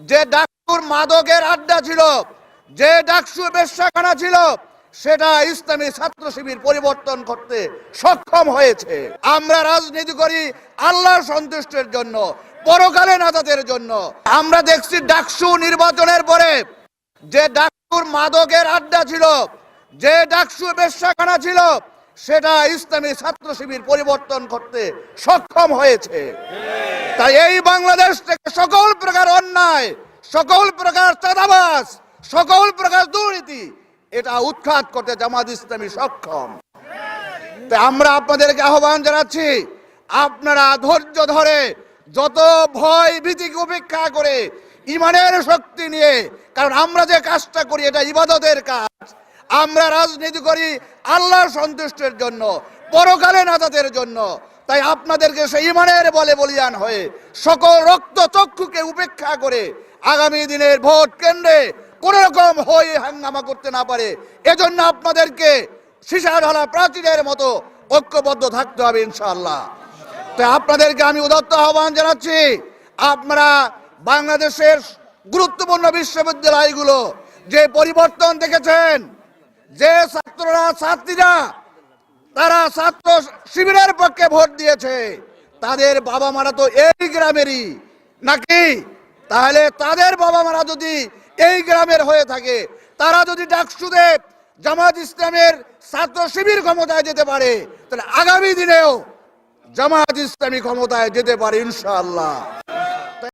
যে ডাকসুর মাদকের আড্ডা ছিল, যে ডাকসু বেশ্যাখানা ছিল, সেটা ইসলামী ছাত্র শিবির পরিবর্তন করতে সক্ষম হয়েছে। আমরা রাজনীতি করি আল্লাহর সন্তুষ্টির জন্য, পরকালে নাজাতের জন্য। আমরা দেখছি ডাকসু নির্বাচনের পরে যে ডাকসুর মাদকের আড্ডা ছিল, যে ডাকসু বেশ্যাখানা ছিল, সেটা ইসলামী ছাত্র শিবির পরিবর্তন করতে সক্ষম হয়েছে। তাই এই বাংলাদেশ থেকে সকল প্রকার অন্যায়, সকল প্রকার চাঁদাবাজ, সকল প্রকার দুর্নীতি এটা উৎখাত করতে জামাত ইসলামী সক্ষম। তাই আমরা আপনাদেরকে আহ্বান জানাচ্ছি, আপনারা ধৈর্য ধরে যত ভয় ভীতিকে উপেক্ষা করে ইমানের শক্তি নিয়ে, কারণ আমরা যে কাজটা করি এটা ইবাদতের কাজ, আমরা রাজনীতি করি আল্লাহর সন্তুষ্টির জন্য, পরকালে নাজাতের জন্য। তাই আপনাদেরকে সেই ইমানের বলে বলিয়ান হয়ে সকল রক্ত চক্ষুকে উপেক্ষা করে আগামী দিনের ভোট কেন্দ্রে কোন রকম হই হাঙ্গামা করতে না পারে, এজন্য আপনাদেরকে সীসা ঢালা প্রাচীরের মতো ঐক্যবদ্ধ থাকতে হবে ইনশাআল্লাহ। তাই আপনাদেরকে আমি উদাত্ত আহ্বান জানাচ্ছি, আপনারা বাংলাদেশের গুরুত্বপূর্ণ বিশ্ববিদ্যালয়গুলো যে পরিবর্তন দেখেছেন, যে ছাত্ররা ছাত্রীরা তারা ছাত্র শিবিরের পক্ষে ভোট দিয়েছে, তাদের বাবা মারা তো এই গ্রামেরই নাকি? তাহলে তাদের বাবা মারা যদি এই গ্রামের হয়ে থাকে, তারা যদি ডাকসুতে জামাত ইসলামের ছাত্র শিবির ক্ষমতায় যেতে পারে, তাহলে আগামী দিনেও জামাত ইসলামী ক্ষমতায় যেতে পারে ইনশাআল্লাহ।